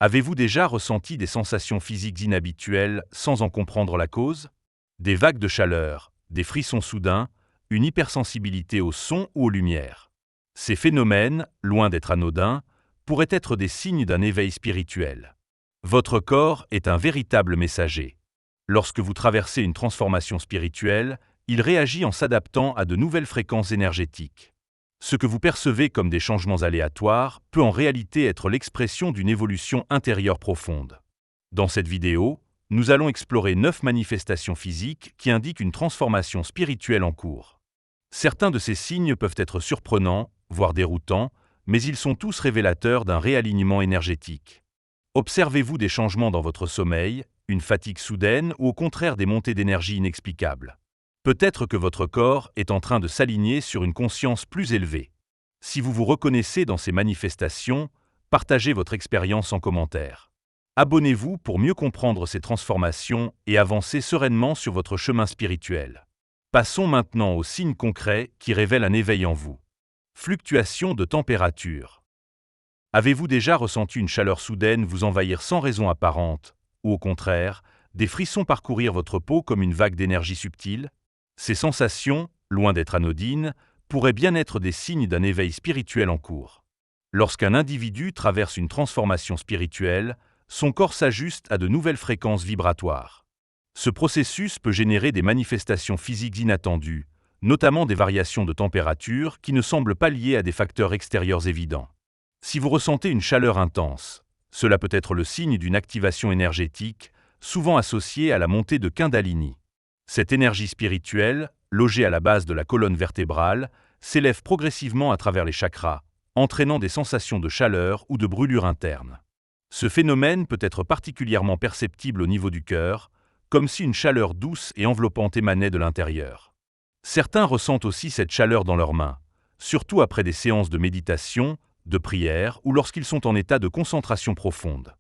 Avez-vous déjà ressenti des sensations physiques inhabituelles sans en comprendre la cause? Des vagues de chaleur, des frissons soudains, une hypersensibilité au son ou aux lumières. Ces phénomènes, loin d'être anodins, pourraient être des signes d'un éveil spirituel. Votre corps est un véritable messager. Lorsque vous traversez une transformation spirituelle, il réagit en s'adaptant à de nouvelles fréquences énergétiques. Ce que vous percevez comme des changements aléatoires peut en réalité être l'expression d'une évolution intérieure profonde. Dans cette vidéo, nous allons explorer 9 manifestations physiques qui indiquent une transformation spirituelle en cours. Certains de ces signes peuvent être surprenants, voire déroutants, mais ils sont tous révélateurs d'un réalignement énergétique. Observez-vous des changements dans votre sommeil, une fatigue soudaine ou au contraire des montées d'énergie inexplicables? Peut-être que votre corps est en train de s'aligner sur une conscience plus élevée. Si vous vous reconnaissez dans ces manifestations, partagez votre expérience en commentaire. Abonnez-vous pour mieux comprendre ces transformations et avancer sereinement sur votre chemin spirituel. Passons maintenant aux signes concrets qui révèlent un éveil en vous. Fluctuation de température. Avez-vous déjà ressenti une chaleur soudaine vous envahir sans raison apparente, ou au contraire, des frissons parcourir votre peau comme une vague d'énergie subtile? Ces sensations, loin d'être anodines, pourraient bien être des signes d'un éveil spirituel en cours. Lorsqu'un individu traverse une transformation spirituelle, son corps s'ajuste à de nouvelles fréquences vibratoires. Ce processus peut générer des manifestations physiques inattendues, notamment des variations de température qui ne semblent pas liées à des facteurs extérieurs évidents. Si vous ressentez une chaleur intense, cela peut être le signe d'une activation énergétique, souvent associée à la montée de Kundalini. Cette énergie spirituelle, logée à la base de la colonne vertébrale, s'élève progressivement à travers les chakras, entraînant des sensations de chaleur ou de brûlure interne. Ce phénomène peut être particulièrement perceptible au niveau du cœur, comme si une chaleur douce et enveloppante émanait de l'intérieur. Certains ressentent aussi cette chaleur dans leurs mains, surtout après des séances de méditation, de prière ou lorsqu'ils sont en état de concentration profonde.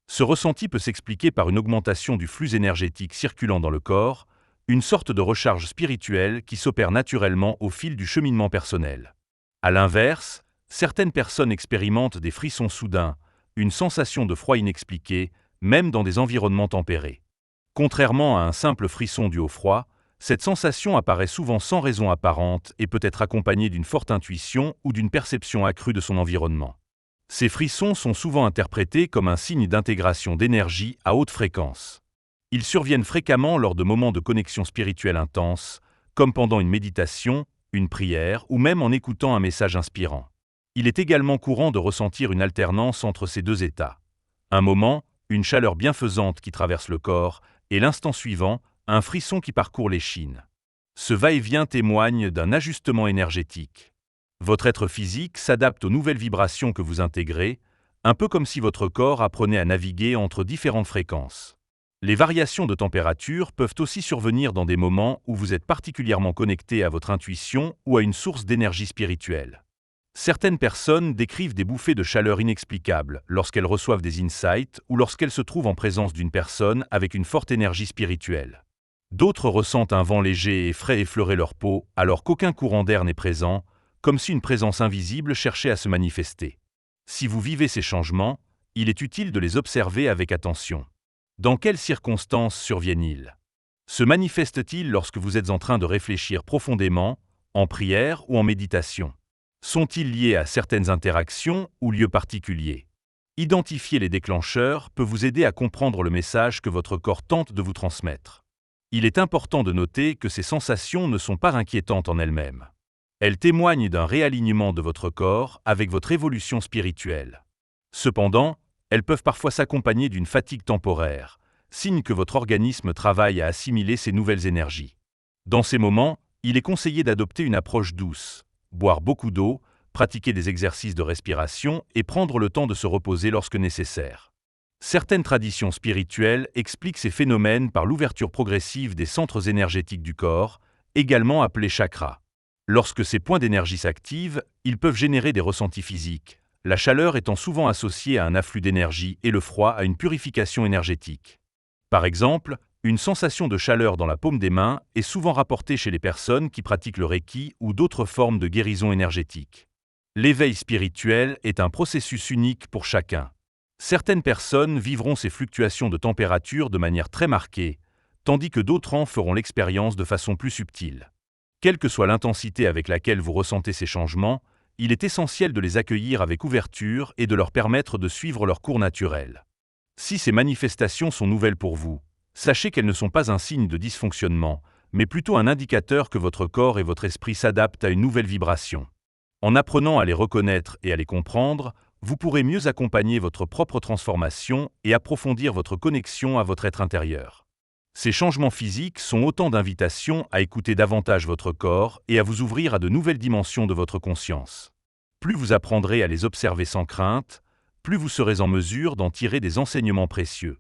Ce ressenti peut s'expliquer par une augmentation du flux énergétique circulant dans le corps, une sorte de recharge spirituelle qui s'opère naturellement au fil du cheminement personnel. À l'inverse, certaines personnes expérimentent des frissons soudains, une sensation de froid inexpliquée, même dans des environnements tempérés. Contrairement à un simple frisson dû au froid, cette sensation apparaît souvent sans raison apparente et peut être accompagnée d'une forte intuition ou d'une perception accrue de son environnement. Ces frissons sont souvent interprétés comme un signe d'intégration d'énergie à haute fréquence. Ils surviennent fréquemment lors de moments de connexion spirituelle intense, comme pendant une méditation, une prière ou même en écoutant un message inspirant. Il est également courant de ressentir une alternance entre ces deux états. Un moment, une chaleur bienfaisante qui traverse le corps, et l'instant suivant, un frisson qui parcourt l'échine. Ce va-et-vient témoigne d'un ajustement énergétique. Votre être physique s'adapte aux nouvelles vibrations que vous intégrez, un peu comme si votre corps apprenait à naviguer entre différentes fréquences. Les variations de température peuvent aussi survenir dans des moments où vous êtes particulièrement connecté à votre intuition ou à une source d'énergie spirituelle. Certaines personnes décrivent des bouffées de chaleur inexplicables lorsqu'elles reçoivent des insights ou lorsqu'elles se trouvent en présence d'une personne avec une forte énergie spirituelle. D'autres ressentent un vent léger et frais effleurer leur peau alors qu'aucun courant d'air n'est présent, comme si une présence invisible cherchait à se manifester. Si vous vivez ces changements, il est utile de les observer avec attention. Dans quelles circonstances surviennent-ils? Se manifestent-ils lorsque vous êtes en train de réfléchir profondément, en prière ou en méditation? Sont-ils liés à certaines interactions ou lieux particuliers? Identifier les déclencheurs peut vous aider à comprendre le message que votre corps tente de vous transmettre. Il est important de noter que ces sensations ne sont pas inquiétantes en elles-mêmes. Elles témoignent d'un réalignement de votre corps avec votre évolution spirituelle. Cependant, elles peuvent parfois s'accompagner d'une fatigue temporaire, signe que votre organisme travaille à assimiler ces nouvelles énergies. Dans ces moments, il est conseillé d'adopter une approche douce, boire beaucoup d'eau, pratiquer des exercices de respiration et prendre le temps de se reposer lorsque nécessaire. Certaines traditions spirituelles expliquent ces phénomènes par l'ouverture progressive des centres énergétiques du corps, également appelés chakras. Lorsque ces points d'énergie s'activent, ils peuvent générer des ressentis physiques, la chaleur étant souvent associée à un afflux d'énergie et le froid à une purification énergétique. Par exemple, une sensation de chaleur dans la paume des mains est souvent rapportée chez les personnes qui pratiquent le Reiki ou d'autres formes de guérison énergétique. L'éveil spirituel est un processus unique pour chacun. Certaines personnes vivront ces fluctuations de température de manière très marquée, tandis que d'autres en feront l'expérience de façon plus subtile. Quelle que soit l'intensité avec laquelle vous ressentez ces changements, il est essentiel de les accueillir avec ouverture et de leur permettre de suivre leur cours naturel. Si ces manifestations sont nouvelles pour vous, sachez qu'elles ne sont pas un signe de dysfonctionnement, mais plutôt un indicateur que votre corps et votre esprit s'adaptent à une nouvelle vibration. En apprenant à les reconnaître et à les comprendre, vous pourrez mieux accompagner votre propre transformation et approfondir votre connexion à votre être intérieur. Ces changements physiques sont autant d'invitations à écouter davantage votre corps et à vous ouvrir à de nouvelles dimensions de votre conscience. Plus vous apprendrez à les observer sans crainte, plus vous serez en mesure d'en tirer des enseignements précieux.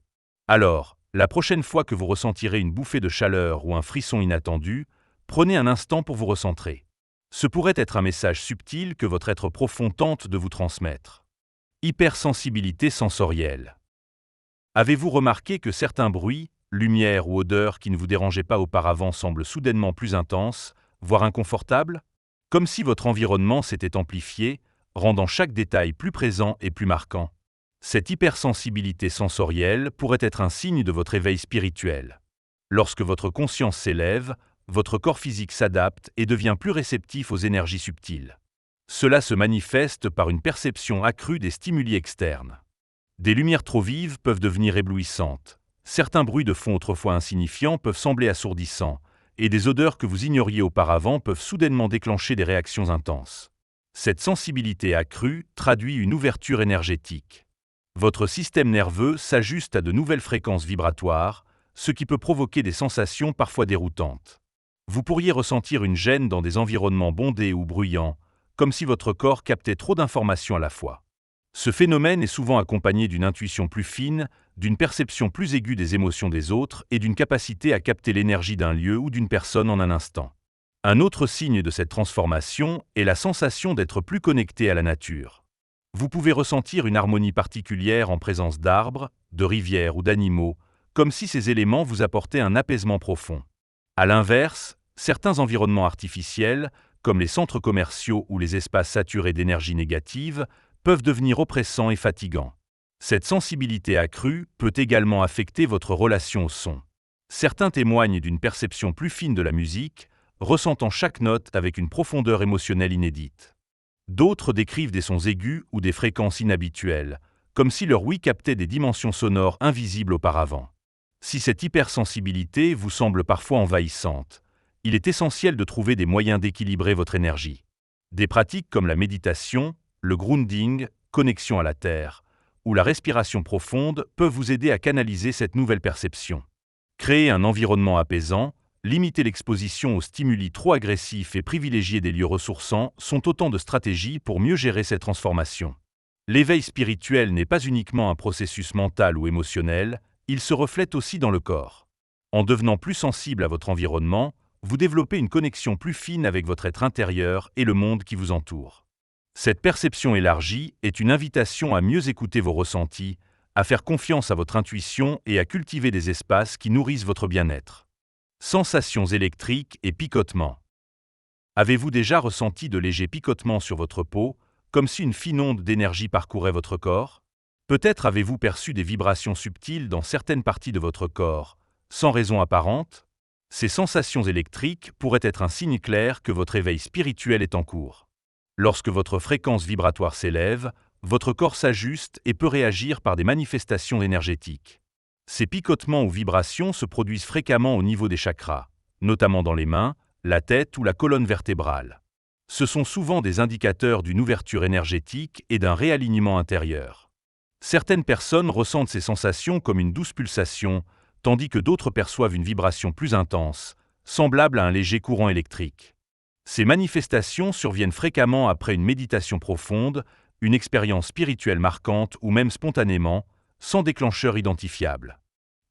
Alors, la prochaine fois que vous ressentirez une bouffée de chaleur ou un frisson inattendu, prenez un instant pour vous recentrer. Ce pourrait être un message subtil que votre être profond tente de vous transmettre. Hypersensibilité sensorielle. Avez-vous remarqué que certains bruits, lumières ou odeurs qui ne vous dérangeaient pas auparavant semblent soudainement plus intenses, voire inconfortables? Comme si votre environnement s'était amplifié, rendant chaque détail plus présent et plus marquant. Cette hypersensibilité sensorielle pourrait être un signe de votre éveil spirituel. Lorsque votre conscience s'élève, votre corps physique s'adapte et devient plus réceptif aux énergies subtiles. Cela se manifeste par une perception accrue des stimuli externes. Des lumières trop vives peuvent devenir éblouissantes. Certains bruits de fond autrefois insignifiants peuvent sembler assourdissants, et des odeurs que vous ignoriez auparavant peuvent soudainement déclencher des réactions intenses. Cette sensibilité accrue traduit une ouverture énergétique. Votre système nerveux s'ajuste à de nouvelles fréquences vibratoires, ce qui peut provoquer des sensations parfois déroutantes. Vous pourriez ressentir une gêne dans des environnements bondés ou bruyants, comme si votre corps captait trop d'informations à la fois. Ce phénomène est souvent accompagné d'une intuition plus fine, d'une perception plus aiguë des émotions des autres et d'une capacité à capter l'énergie d'un lieu ou d'une personne en un instant. Un autre signe de cette transformation est la sensation d'être plus connecté à la nature. Vous pouvez ressentir une harmonie particulière en présence d'arbres, de rivières ou d'animaux, comme si ces éléments vous apportaient un apaisement profond. À l'inverse, certains environnements artificiels, comme les centres commerciaux ou les espaces saturés d'énergie négative, peuvent devenir oppressants et fatigants. Cette sensibilité accrue peut également affecter votre relation au son. Certains témoignent d'une perception plus fine de la musique, ressentant chaque note avec une profondeur émotionnelle inédite. D'autres décrivent des sons aigus ou des fréquences inhabituelles, comme si leur ouïe captait des dimensions sonores invisibles auparavant. Si cette hypersensibilité vous semble parfois envahissante, il est essentiel de trouver des moyens d'équilibrer votre énergie. Des pratiques comme la méditation, le grounding, connexion à la terre, ou la respiration profonde peuvent vous aider à canaliser cette nouvelle perception. Créer un environnement apaisant, limiter l'exposition aux stimuli trop agressifs et privilégier des lieux ressourçants sont autant de stratégies pour mieux gérer cette transformation. L'éveil spirituel n'est pas uniquement un processus mental ou émotionnel, il se reflète aussi dans le corps. En devenant plus sensible à votre environnement, vous développez une connexion plus fine avec votre être intérieur et le monde qui vous entoure. Cette perception élargie est une invitation à mieux écouter vos ressentis, à faire confiance à votre intuition et à cultiver des espaces qui nourrissent votre bien-être. Sensations électriques et picotements. Avez-vous déjà ressenti de légers picotements sur votre peau, comme si une fine onde d'énergie parcourait votre corps? Peut-être avez-vous perçu des vibrations subtiles dans certaines parties de votre corps, sans raison apparente? Ces sensations électriques pourraient être un signe clair que votre éveil spirituel est en cours. Lorsque votre fréquence vibratoire s'élève, votre corps s'ajuste et peut réagir par des manifestations énergétiques. Ces picotements ou vibrations se produisent fréquemment au niveau des chakras, notamment dans les mains, la tête ou la colonne vertébrale. Ce sont souvent des indicateurs d'une ouverture énergétique et d'un réalignement intérieur. Certaines personnes ressentent ces sensations comme une douce pulsation, tandis que d'autres perçoivent une vibration plus intense, semblable à un léger courant électrique. Ces manifestations surviennent fréquemment après une méditation profonde, une expérience spirituelle marquante ou même spontanément, sans déclencheur identifiable.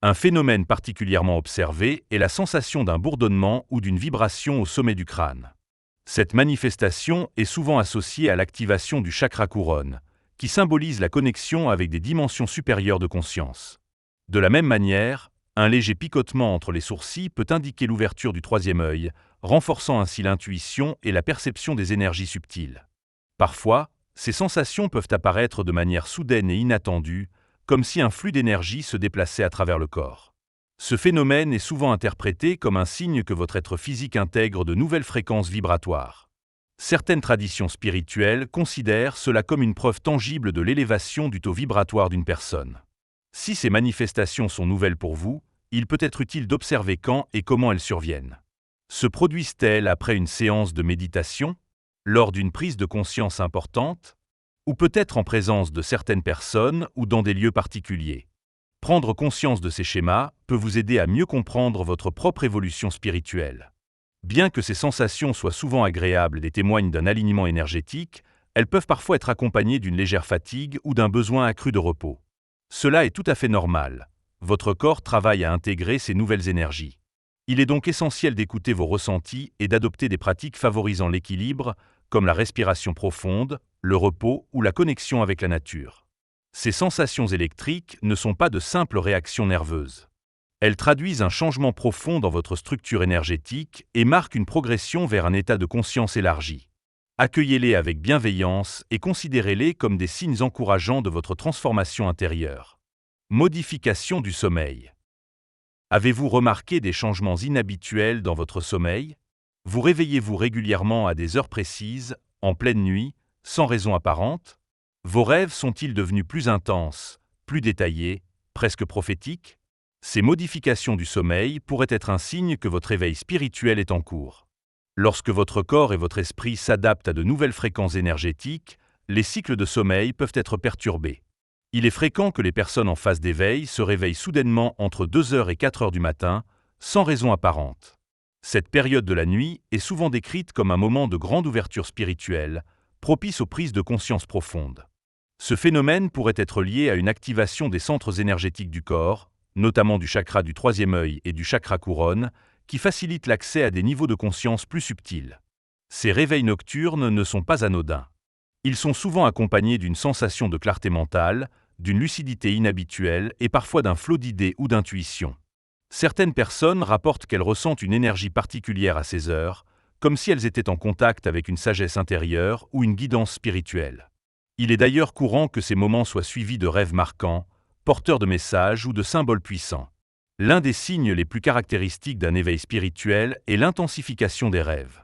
Un phénomène particulièrement observé est la sensation d'un bourdonnement ou d'une vibration au sommet du crâne. Cette manifestation est souvent associée à l'activation du chakra couronne, qui symbolise la connexion avec des dimensions supérieures de conscience. De la même manière, un léger picotement entre les sourcils peut indiquer l'ouverture du troisième œil, renforçant ainsi l'intuition et la perception des énergies subtiles. Parfois, ces sensations peuvent apparaître de manière soudaine et inattendue, comme si un flux d'énergie se déplaçait à travers le corps. Ce phénomène est souvent interprété comme un signe que votre être physique intègre de nouvelles fréquences vibratoires. Certaines traditions spirituelles considèrent cela comme une preuve tangible de l'élévation du taux vibratoire d'une personne. Si ces manifestations sont nouvelles pour vous, il peut être utile d'observer quand et comment elles surviennent. Se produisent-elles après une séance de méditation, lors d'une prise de conscience importante, ou peut-être en présence de certaines personnes ou dans des lieux particuliers? Prendre conscience de ces schémas peut vous aider à mieux comprendre votre propre évolution spirituelle. Bien que ces sensations soient souvent agréables et témoignent d'un alignement énergétique, elles peuvent parfois être accompagnées d'une légère fatigue ou d'un besoin accru de repos. Cela est tout à fait normal. Votre corps travaille à intégrer ces nouvelles énergies. Il est donc essentiel d'écouter vos ressentis et d'adopter des pratiques favorisant l'équilibre, comme la respiration profonde, le repos ou la connexion avec la nature. Ces sensations électriques ne sont pas de simples réactions nerveuses. Elles traduisent un changement profond dans votre structure énergétique et marquent une progression vers un état de conscience élargi. Accueillez-les avec bienveillance et considérez-les comme des signes encourageants de votre transformation intérieure. Modification du sommeil. Avez-vous remarqué des changements inhabituels dans votre sommeil? Vous réveillez-vous régulièrement à des heures précises, en pleine nuit, sans raison apparente? Vos rêves sont-ils devenus plus intenses, plus détaillés, presque prophétiques? Ces modifications du sommeil pourraient être un signe que votre éveil spirituel est en cours. Lorsque votre corps et votre esprit s'adaptent à de nouvelles fréquences énergétiques, les cycles de sommeil peuvent être perturbés. Il est fréquent que les personnes en phase d'éveil se réveillent soudainement entre 2 heures et 4 heures du matin, sans raison apparente. Cette période de la nuit est souvent décrite comme un moment de grande ouverture spirituelle, propice aux prises de conscience profondes. Ce phénomène pourrait être lié à une activation des centres énergétiques du corps, notamment du chakra du troisième œil et du chakra couronne, qui facilitent l'accès à des niveaux de conscience plus subtils. Ces réveils nocturnes ne sont pas anodins. Ils sont souvent accompagnés d'une sensation de clarté mentale, d'une lucidité inhabituelle et parfois d'un flot d'idées ou d'intuitions. Certaines personnes rapportent qu'elles ressentent une énergie particulière à ces heures, comme si elles étaient en contact avec une sagesse intérieure ou une guidance spirituelle. Il est d'ailleurs courant que ces moments soient suivis de rêves marquants, porteurs de messages ou de symboles puissants. L'un des signes les plus caractéristiques d'un éveil spirituel est l'intensification des rêves.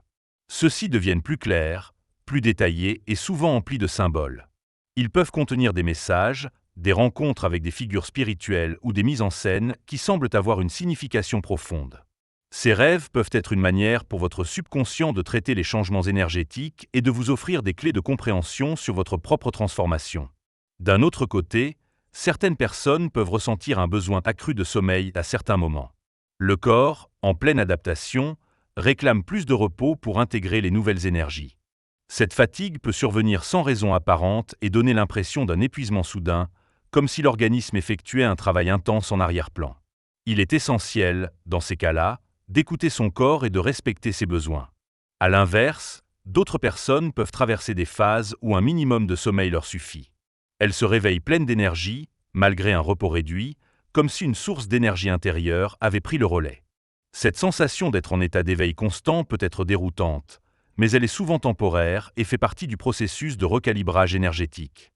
Ceux-ci deviennent plus clairs, plus détaillés et souvent emplis de symboles. Ils peuvent contenir des messages, des rencontres avec des figures spirituelles ou des mises en scène qui semblent avoir une signification profonde. Ces rêves peuvent être une manière pour votre subconscient de traiter les changements énergétiques et de vous offrir des clés de compréhension sur votre propre transformation. D'un autre côté, certaines personnes peuvent ressentir un besoin accru de sommeil à certains moments. Le corps, en pleine adaptation, réclame plus de repos pour intégrer les nouvelles énergies. Cette fatigue peut survenir sans raison apparente et donner l'impression d'un épuisement soudain, comme si l'organisme effectuait un travail intense en arrière-plan. Il est essentiel, dans ces cas-là, d'écouter son corps et de respecter ses besoins. À l'inverse, d'autres personnes peuvent traverser des phases où un minimum de sommeil leur suffit. Elles se réveillent pleines d'énergie, malgré un repos réduit, comme si une source d'énergie intérieure avait pris le relais. Cette sensation d'être en état d'éveil constant peut être déroutante, mais elle est souvent temporaire et fait partie du processus de recalibrage énergétique.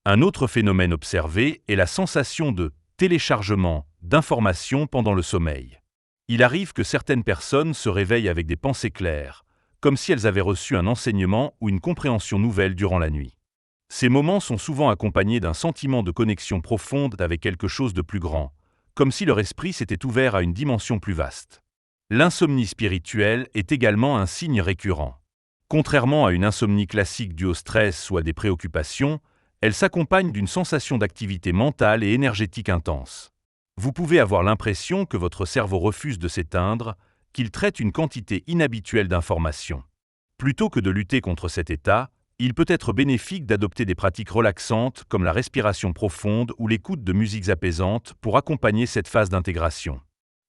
Un autre phénomène observé est la sensation de téléchargement d'informations pendant le sommeil. Il arrive que certaines personnes se réveillent avec des pensées claires, comme si elles avaient reçu un enseignement ou une compréhension nouvelle durant la nuit. Ces moments sont souvent accompagnés d'un sentiment de connexion profonde avec quelque chose de plus grand, comme si leur esprit s'était ouvert à une dimension plus vaste. L'insomnie spirituelle est également un signe récurrent. Contrairement à une insomnie classique due au stress ou à des préoccupations, elle s'accompagne d'une sensation d'activité mentale et énergétique intense. Vous pouvez avoir l'impression que votre cerveau refuse de s'éteindre, qu'il traite une quantité inhabituelle d'informations. Plutôt que de lutter contre cet état, il peut être bénéfique d'adopter des pratiques relaxantes comme la respiration profonde ou l'écoute de musiques apaisantes pour accompagner cette phase d'intégration.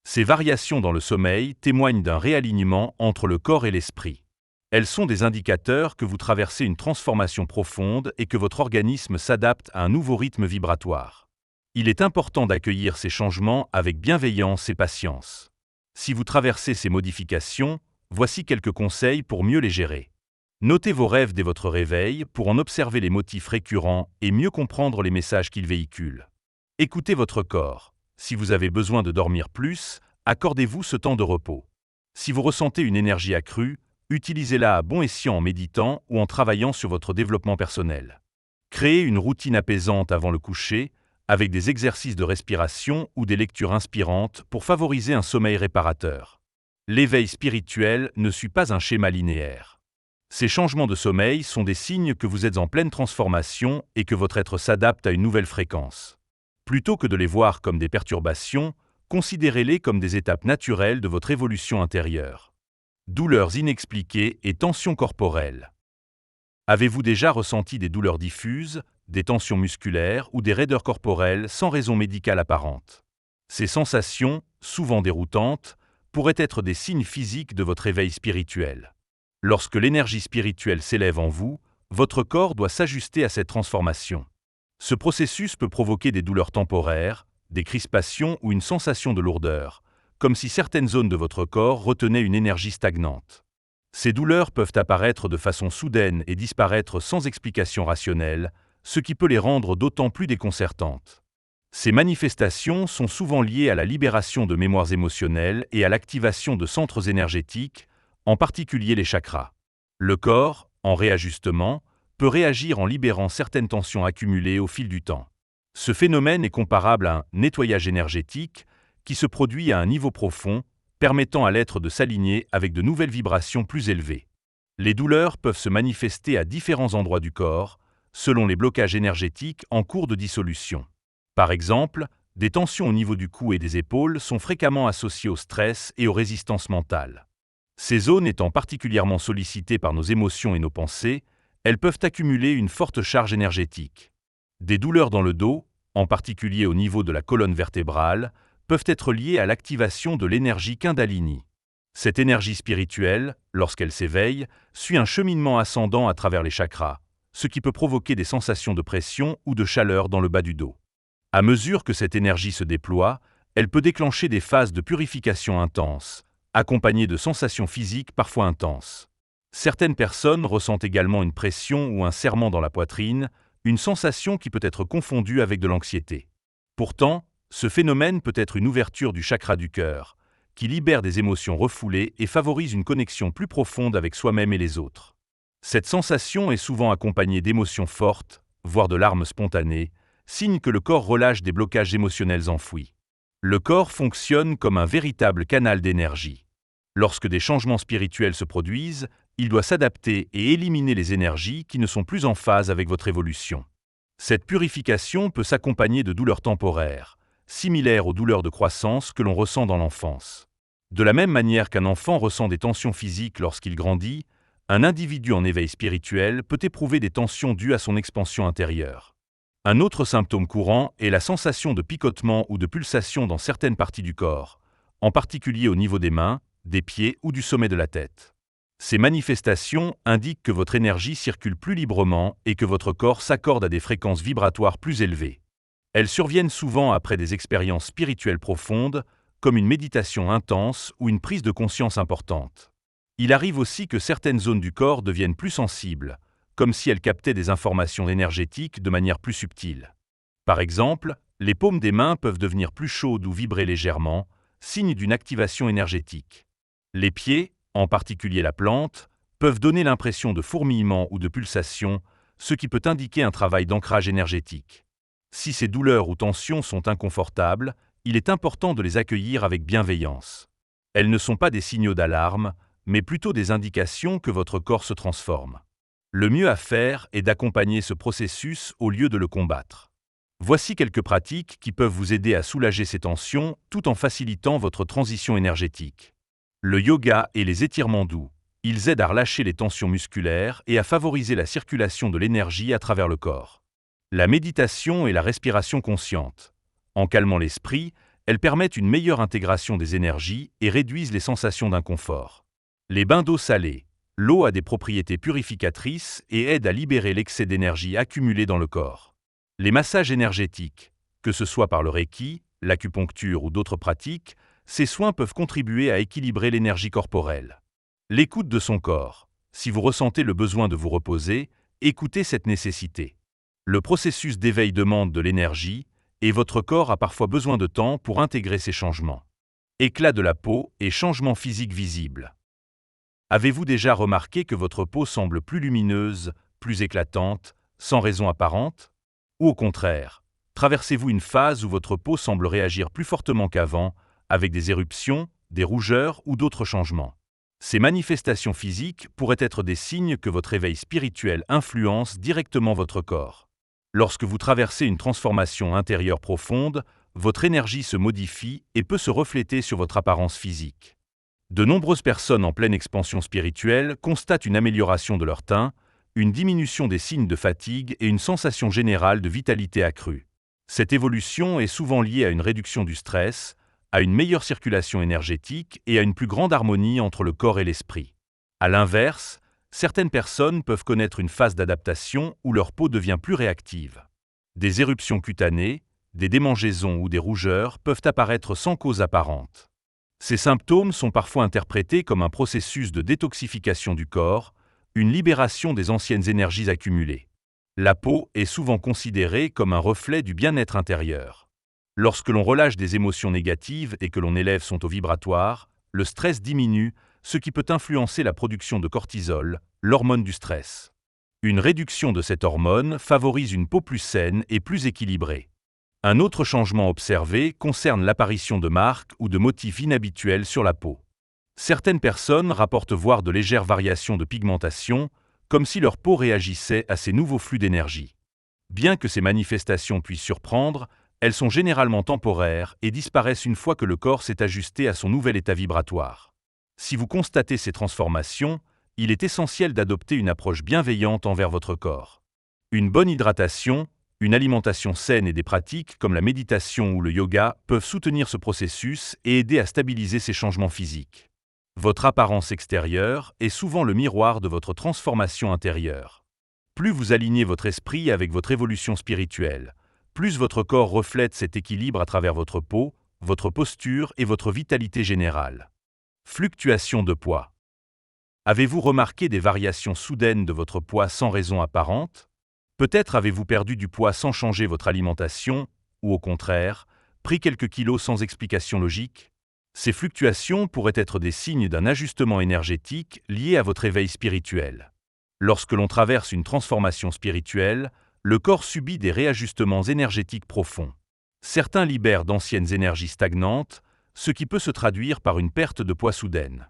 Ces variations dans le sommeil témoignent d'un réalignement entre le corps et l'esprit. Elles sont des indicateurs que vous traversez une transformation profonde et que votre organisme s'adapte à un nouveau rythme vibratoire. Il est important d'accueillir ces changements avec bienveillance et patience. Si vous traversez ces modifications, voici quelques conseils pour mieux les gérer. Notez vos rêves dès votre réveil pour en observer les motifs récurrents et mieux comprendre les messages qu'ils véhiculent. Écoutez votre corps. Si vous avez besoin de dormir plus, accordez-vous ce temps de repos. Si vous ressentez une énergie accrue, utilisez-la à bon escient en méditant ou en travaillant sur votre développement personnel. Créez une routine apaisante avant le coucher, avec des exercices de respiration ou des lectures inspirantes pour favoriser un sommeil réparateur. L'éveil spirituel ne suit pas un schéma linéaire. Ces changements de sommeil sont des signes que vous êtes en pleine transformation et que votre être s'adapte à une nouvelle fréquence. Plutôt que de les voir comme des perturbations, considérez-les comme des étapes naturelles de votre évolution intérieure. Douleurs inexpliquées et tensions corporelles. Avez-vous déjà ressenti des douleurs diffuses, des tensions musculaires ou des raideurs corporelles sans raison médicale apparente? Ces sensations, souvent déroutantes, pourraient être des signes physiques de votre éveil spirituel. Lorsque l'énergie spirituelle s'élève en vous, votre corps doit s'ajuster à cette transformation. Ce processus peut provoquer des douleurs temporaires, des crispations ou une sensation de lourdeur, comme si certaines zones de votre corps retenaient une énergie stagnante. Ces douleurs peuvent apparaître de façon soudaine et disparaître sans explication rationnelle, ce qui peut les rendre d'autant plus déconcertantes. Ces manifestations sont souvent liées à la libération de mémoires émotionnelles et à l'activation de centres énergétiques, en particulier les chakras. Le corps, en réajustement, peut réagir en libérant certaines tensions accumulées au fil du temps. Ce phénomène est comparable à un nettoyage énergétique qui se produit à un niveau profond, permettant à l'être de s'aligner avec de nouvelles vibrations plus élevées. Les douleurs peuvent se manifester à différents endroits du corps, selon les blocages énergétiques en cours de dissolution. Par exemple, des tensions au niveau du cou et des épaules sont fréquemment associées au stress et aux résistances mentales. Ces zones étant particulièrement sollicitées par nos émotions et nos pensées, elles peuvent accumuler une forte charge énergétique. Des douleurs dans le dos, en particulier au niveau de la colonne vertébrale, peuvent être liées à l'activation de l'énergie Kundalini. Cette énergie spirituelle, lorsqu'elle s'éveille, suit un cheminement ascendant à travers les chakras, ce qui peut provoquer des sensations de pression ou de chaleur dans le bas du dos. À mesure que cette énergie se déploie, elle peut déclencher des phases de purification intenses, accompagnées de sensations physiques parfois intenses. Certaines personnes ressentent également une pression ou un serrement dans la poitrine, une sensation qui peut être confondue avec de l'anxiété. Pourtant, ce phénomène peut être une ouverture du chakra du cœur, qui libère des émotions refoulées et favorise une connexion plus profonde avec soi-même et les autres. Cette sensation est souvent accompagnée d'émotions fortes, voire de larmes spontanées, signe que le corps relâche des blocages émotionnels enfouis. Le corps fonctionne comme un véritable canal d'énergie. Lorsque des changements spirituels se produisent, il doit s'adapter et éliminer les énergies qui ne sont plus en phase avec votre évolution. Cette purification peut s'accompagner de douleurs temporaires, similaires aux douleurs de croissance que l'on ressent dans l'enfance. De la même manière qu'un enfant ressent des tensions physiques lorsqu'il grandit, un individu en éveil spirituel peut éprouver des tensions dues à son expansion intérieure. Un autre symptôme courant est la sensation de picotement ou de pulsation dans certaines parties du corps, en particulier au niveau des mains, des pieds ou du sommet de la tête. Ces manifestations indiquent que votre énergie circule plus librement et que votre corps s'accorde à des fréquences vibratoires plus élevées. Elles surviennent souvent après des expériences spirituelles profondes, comme une méditation intense ou une prise de conscience importante. Il arrive aussi que certaines zones du corps deviennent plus sensibles, comme si elles captaient des informations énergétiques de manière plus subtile. Par exemple, les paumes des mains peuvent devenir plus chaudes ou vibrer légèrement, signe d'une activation énergétique. Les pieds, en particulier la plante, peuvent donner l'impression de fourmillement ou de pulsation, ce qui peut indiquer un travail d'ancrage énergétique. Si ces douleurs ou tensions sont inconfortables, il est important de les accueillir avec bienveillance. Elles ne sont pas des signaux d'alarme, mais plutôt des indications que votre corps se transforme. Le mieux à faire est d'accompagner ce processus au lieu de le combattre. Voici quelques pratiques qui peuvent vous aider à soulager ces tensions tout en facilitant votre transition énergétique. Le yoga et les étirements doux. Ils aident à relâcher les tensions musculaires et à favoriser la circulation de l'énergie à travers le corps. La méditation et la respiration consciente. En calmant l'esprit, elles permettent une meilleure intégration des énergies et réduisent les sensations d'inconfort. Les bains d'eau salée. L'eau a des propriétés purificatrices et aide à libérer l'excès d'énergie accumulé dans le corps. Les massages énergétiques, que ce soit par le Reiki, l'acupuncture ou d'autres pratiques, ces soins peuvent contribuer à équilibrer l'énergie corporelle. L'écoute de son corps. Si vous ressentez le besoin de vous reposer, écoutez cette nécessité. Le processus d'éveil demande de l'énergie, et votre corps a parfois besoin de temps pour intégrer ces changements. Éclat de la peau et changements physiques visibles. Avez-vous déjà remarqué que votre peau semble plus lumineuse, plus éclatante, sans raison apparente? Ou au contraire, traversez-vous une phase où votre peau semble réagir plus fortement qu'avant, avec des éruptions, des rougeurs ou d'autres changements? Ces manifestations physiques pourraient être des signes que votre éveil spirituel influence directement votre corps. Lorsque vous traversez une transformation intérieure profonde, votre énergie se modifie et peut se refléter sur votre apparence physique. De nombreuses personnes en pleine expansion spirituelle constatent une amélioration de leur teint, une diminution des signes de fatigue et une sensation générale de vitalité accrue. Cette évolution est souvent liée à une réduction du stress, à une meilleure circulation énergétique et à une plus grande harmonie entre le corps et l'esprit. À l'inverse, certaines personnes peuvent connaître une phase d'adaptation où leur peau devient plus réactive. Des éruptions cutanées, des démangeaisons ou des rougeurs peuvent apparaître sans cause apparente. Ces symptômes sont parfois interprétés comme un processus de détoxification du corps, une libération des anciennes énergies accumulées. La peau est souvent considérée comme un reflet du bien-être intérieur. Lorsque l'on relâche des émotions négatives et que l'on élève son taux vibratoire, le stress diminue, ce qui peut influencer la production de cortisol, l'hormone du stress. Une réduction de cette hormone favorise une peau plus saine et plus équilibrée. Un autre changement observé concerne l'apparition de marques ou de motifs inhabituels sur la peau. Certaines personnes rapportent voir de légères variations de pigmentation, comme si leur peau réagissait à ces nouveaux flux d'énergie. Bien que ces manifestations puissent surprendre, elles sont généralement temporaires et disparaissent une fois que le corps s'est ajusté à son nouvel état vibratoire. Si vous constatez ces transformations, il est essentiel d'adopter une approche bienveillante envers votre corps. Une bonne hydratation, une alimentation saine et des pratiques comme la méditation ou le yoga peuvent soutenir ce processus et aider à stabiliser ces changements physiques. Votre apparence extérieure est souvent le miroir de votre transformation intérieure. Plus vous alignez votre esprit avec votre évolution spirituelle, plus votre corps reflète cet équilibre à travers votre peau, votre posture et votre vitalité générale. Fluctuation de poids. Avez-vous remarqué des variations soudaines de votre poids sans raison apparente? Peut-être avez-vous perdu du poids sans changer votre alimentation, ou au contraire, pris quelques kilos sans explication logique? Ces fluctuations pourraient être des signes d'un ajustement énergétique lié à votre éveil spirituel. Lorsque l'on traverse une transformation spirituelle, le corps subit des réajustements énergétiques profonds. Certains libèrent d'anciennes énergies stagnantes, ce qui peut se traduire par une perte de poids soudaine.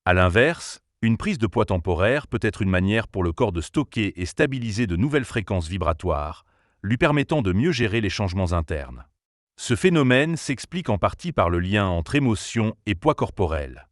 À l'inverse, une prise de poids temporaire peut être une manière pour le corps de stocker et stabiliser de nouvelles fréquences vibratoires, lui permettant de mieux gérer les changements internes. Ce phénomène s'explique en partie par le lien entre émotion et poids corporel.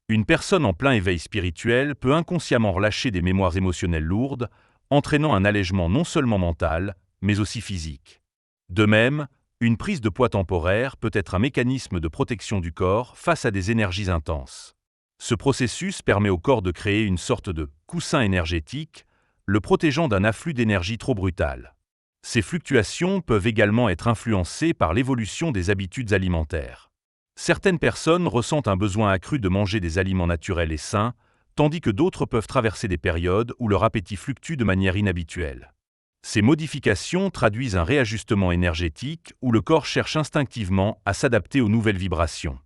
Une personne en plein éveil spirituel peut inconsciemment relâcher des mémoires émotionnelles lourdes, entraînant un allègement non seulement mental, mais aussi physique. De même, une prise de poids temporaire peut être un mécanisme de protection du corps face à des énergies intenses. Ce processus permet au corps de créer une sorte de coussin énergétique, le protégeant d'un afflux d'énergie trop brutal. Ces fluctuations peuvent également être influencées par l'évolution des habitudes alimentaires. Certaines personnes ressentent un besoin accru de manger des aliments naturels et sains, tandis que d'autres peuvent traverser des périodes où leur appétit fluctue de manière inhabituelle. Ces modifications traduisent un réajustement énergétique où le corps cherche instinctivement à s'adapter aux nouvelles vibrations.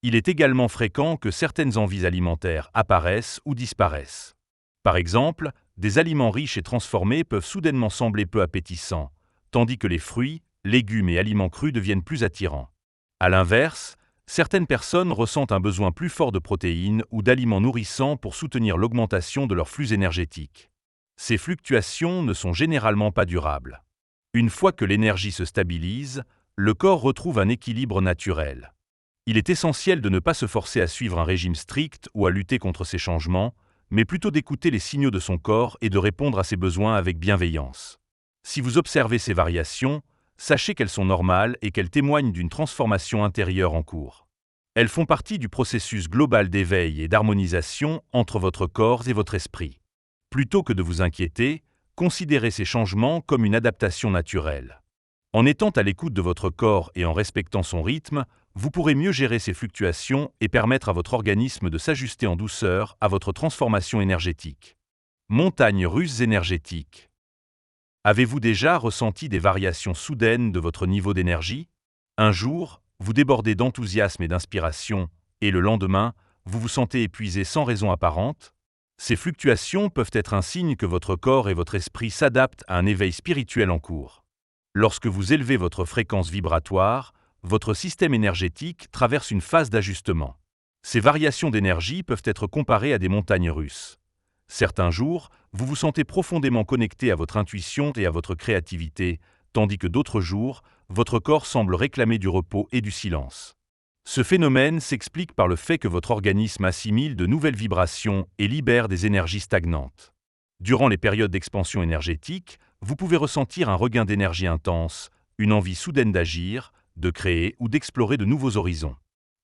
Il est également fréquent que certaines envies alimentaires apparaissent ou disparaissent. Par exemple, des aliments riches et transformés peuvent soudainement sembler peu appétissants, tandis que les fruits, légumes et aliments crus deviennent plus attirants. À l'inverse, certaines personnes ressentent un besoin plus fort de protéines ou d'aliments nourrissants pour soutenir l'augmentation de leur flux énergétique. Ces fluctuations ne sont généralement pas durables. Une fois que l'énergie se stabilise, le corps retrouve un équilibre naturel. Il est essentiel de ne pas se forcer à suivre un régime strict ou à lutter contre ces changements, mais plutôt d'écouter les signaux de son corps et de répondre à ses besoins avec bienveillance. Si vous observez ces variations, sachez qu'elles sont normales et qu'elles témoignent d'une transformation intérieure en cours. Elles font partie du processus global d'éveil et d'harmonisation entre votre corps et votre esprit. Plutôt que de vous inquiéter, considérez ces changements comme une adaptation naturelle. En étant à l'écoute de votre corps et en respectant son rythme, vous pourrez mieux gérer ces fluctuations et permettre à votre organisme de s'ajuster en douceur à votre transformation énergétique. Montagnes russes énergétiques. Avez-vous déjà ressenti des variations soudaines de votre niveau d'énergie? Un jour, vous débordez d'enthousiasme et d'inspiration, et le lendemain, vous vous sentez épuisé sans raison apparente? Ces fluctuations peuvent être un signe que votre corps et votre esprit s'adaptent à un éveil spirituel en cours. Lorsque vous élevez votre fréquence vibratoire, votre système énergétique traverse une phase d'ajustement. Ces variations d'énergie peuvent être comparées à des montagnes russes. Certains jours, vous vous sentez profondément connecté à votre intuition et à votre créativité, tandis que d'autres jours, votre corps semble réclamer du repos et du silence. Ce phénomène s'explique par le fait que votre organisme assimile de nouvelles vibrations et libère des énergies stagnantes. Durant les périodes d'expansion énergétique, vous pouvez ressentir un regain d'énergie intense, une envie soudaine d'agir, de créer ou d'explorer de nouveaux horizons.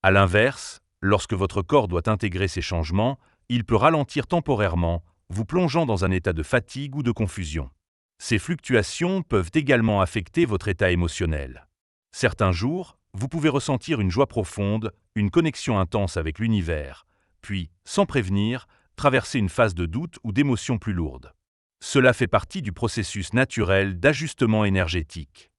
À l'inverse, lorsque votre corps doit intégrer ces changements, il peut ralentir temporairement, vous plongeant dans un état de fatigue ou de confusion. Ces fluctuations peuvent également affecter votre état émotionnel. Certains jours, vous pouvez ressentir une joie profonde, une connexion intense avec l'univers, puis, sans prévenir, traverser une phase de doute ou d'émotions plus lourdes. Cela fait partie du processus naturel d'ajustement énergétique.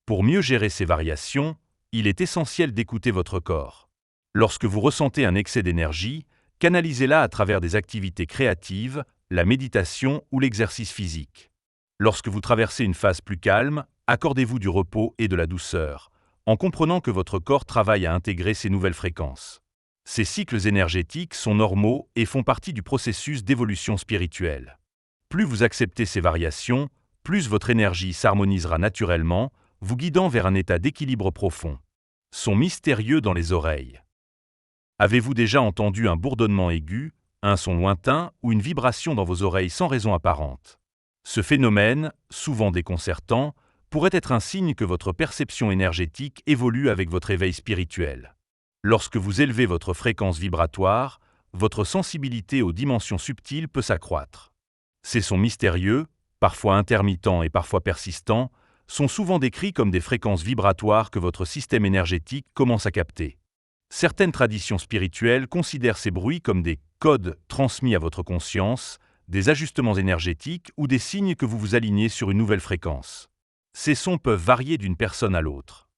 Pour mieux gérer ces variations, il est essentiel d'écouter votre corps. Lorsque vous ressentez un excès d'énergie, canalisez-la à travers des activités créatives, la méditation ou l'exercice physique. Lorsque vous traversez une phase plus calme, accordez-vous du repos et de la douceur, en comprenant que votre corps travaille à intégrer ces nouvelles fréquences. Ces cycles énergétiques sont normaux et font partie du processus d'évolution spirituelle. Plus vous acceptez ces variations, plus votre énergie s'harmonisera naturellement, vous guidant vers un état d'équilibre profond. Son mystérieux dans les oreilles. Avez-vous déjà entendu un bourdonnement aigu, un son lointain ou une vibration dans vos oreilles sans raison apparente? Ce phénomène, souvent déconcertant, pourrait être un signe que votre perception énergétique évolue avec votre éveil spirituel. Lorsque vous élevez votre fréquence vibratoire, votre sensibilité aux dimensions subtiles peut s'accroître. Ces sons mystérieux, parfois intermittents et parfois persistants, sont souvent décrits comme des fréquences vibratoires que votre système énergétique commence à capter. Certaines traditions spirituelles considèrent ces bruits comme des codes transmis à votre conscience, des ajustements énergétiques ou des signes que vous vous alignez sur une nouvelle fréquence. Ces sons peuvent varier d'une personne à l'autre.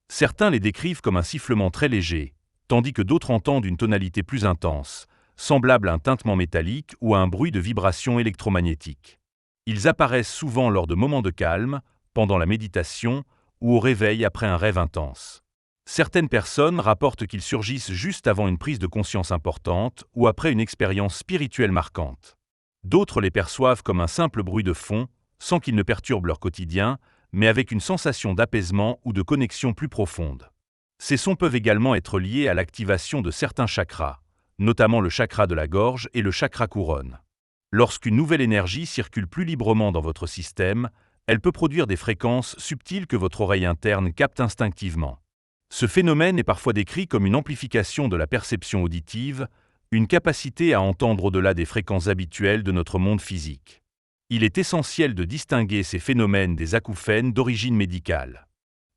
Certains les décrivent comme un sifflement très léger, tandis que d'autres entendent une tonalité plus intense, semblable à un tintement métallique ou à un bruit de vibration électromagnétique. Ils apparaissent souvent lors de moments de calme, pendant la méditation ou au réveil après un rêve intense. Certaines personnes rapportent qu'ils surgissent juste avant une prise de conscience importante ou après une expérience spirituelle marquante. D'autres les perçoivent comme un simple bruit de fond, sans qu'il ne perturbe leur quotidien, mais avec une sensation d'apaisement ou de connexion plus profonde. Ces sons peuvent également être liés à l'activation de certains chakras, notamment le chakra de la gorge et le chakra couronne. Lorsqu'une nouvelle énergie circule plus librement dans votre système, elle peut produire des fréquences subtiles que votre oreille interne capte instinctivement. Ce phénomène est parfois décrit comme une amplification de la perception auditive, une capacité à entendre au-delà des fréquences habituelles de notre monde physique. Il est essentiel de distinguer ces phénomènes des acouphènes d'origine médicale.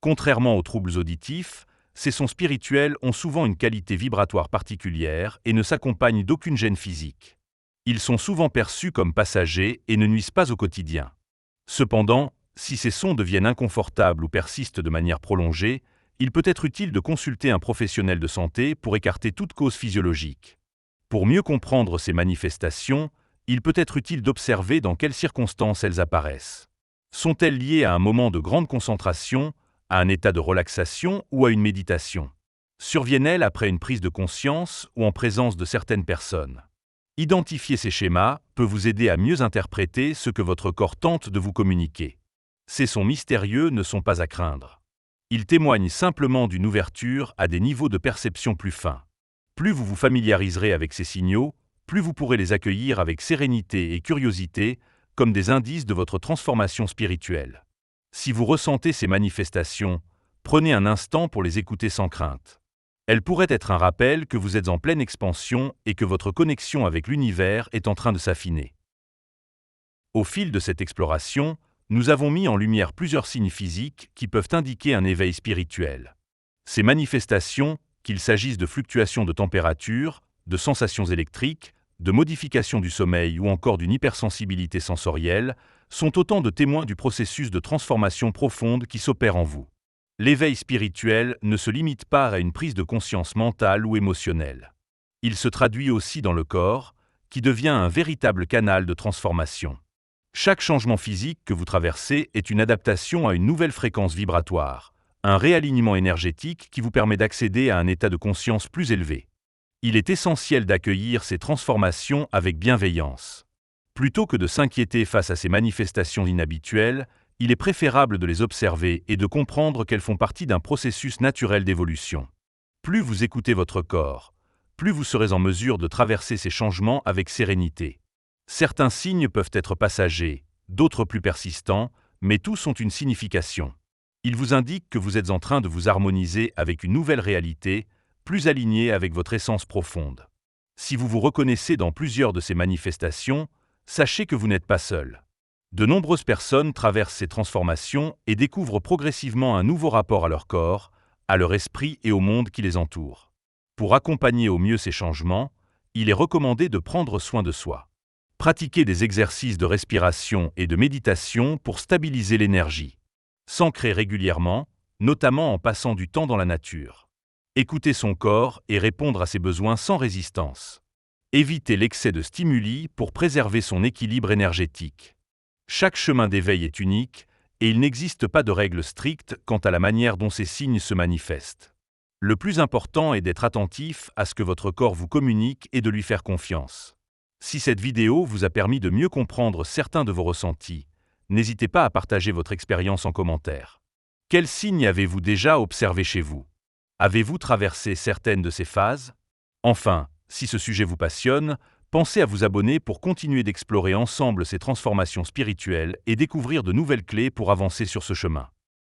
Contrairement aux troubles auditifs, ces sons spirituels ont souvent une qualité vibratoire particulière et ne s'accompagnent d'aucune gêne physique. Ils sont souvent perçus comme passagers et ne nuisent pas au quotidien. Cependant, si ces sons deviennent inconfortables ou persistent de manière prolongée, il peut être utile de consulter un professionnel de santé pour écarter toute cause physiologique. Pour mieux comprendre ces manifestations, il peut être utile d'observer dans quelles circonstances elles apparaissent. Sont-elles liées à un moment de grande concentration, à un état de relaxation ou à une méditation? Surviennent-elles après une prise de conscience ou en présence de certaines personnes? Identifier ces schémas peut vous aider à mieux interpréter ce que votre corps tente de vous communiquer. Ces sons mystérieux ne sont pas à craindre. Ils témoignent simplement d'une ouverture à des niveaux de perception plus fins. Plus vous vous familiariserez avec ces signaux, plus vous pourrez les accueillir avec sérénité et curiosité, comme des indices de votre transformation spirituelle. Si vous ressentez ces manifestations, prenez un instant pour les écouter sans crainte. Elles pourraient être un rappel que vous êtes en pleine expansion et que votre connexion avec l'univers est en train de s'affiner. Au fil de cette exploration, nous avons mis en lumière plusieurs signes physiques qui peuvent indiquer un éveil spirituel. Ces manifestations, qu'il s'agisse de fluctuations de température, de sensations électriques, de modification du sommeil ou encore d'une hypersensibilité sensorielle sont autant de témoins du processus de transformation profonde qui s'opère en vous. L'éveil spirituel ne se limite pas à une prise de conscience mentale ou émotionnelle. Il se traduit aussi dans le corps, qui devient un véritable canal de transformation. Chaque changement physique que vous traversez est une adaptation à une nouvelle fréquence vibratoire, un réalignement énergétique qui vous permet d'accéder à un état de conscience plus élevé. Il est essentiel d'accueillir ces transformations avec bienveillance. Plutôt que de s'inquiéter face à ces manifestations inhabituelles, il est préférable de les observer et de comprendre qu'elles font partie d'un processus naturel d'évolution. Plus vous écoutez votre corps, plus vous serez en mesure de traverser ces changements avec sérénité. Certains signes peuvent être passagers, d'autres plus persistants, mais tous ont une signification. Ils vous indiquent que vous êtes en train de vous harmoniser avec une nouvelle réalité, plus alignée avec votre essence profonde. Si vous vous reconnaissez dans plusieurs de ces manifestations, sachez que vous n'êtes pas seul. De nombreuses personnes traversent ces transformations et découvrent progressivement un nouveau rapport à leur corps, à leur esprit et au monde qui les entoure. Pour accompagner au mieux ces changements, il est recommandé de prendre soin de soi. Pratiquez des exercices de respiration et de méditation pour stabiliser l'énergie. S'ancrer régulièrement, notamment en passant du temps dans la nature. Écouter son corps et répondre à ses besoins sans résistance. Éviter l'excès de stimuli pour préserver son équilibre énergétique. Chaque chemin d'éveil est unique et il n'existe pas de règle stricte quant à la manière dont ces signes se manifestent. Le plus important est d'être attentif à ce que votre corps vous communique et de lui faire confiance. Si cette vidéo vous a permis de mieux comprendre certains de vos ressentis, n'hésitez pas à partager votre expérience en commentaire. Quels signes avez-vous déjà observés chez vous? Avez-vous traversé certaines de ces phases? Enfin, si ce sujet vous passionne, pensez à vous abonner pour continuer d'explorer ensemble ces transformations spirituelles et découvrir de nouvelles clés pour avancer sur ce chemin.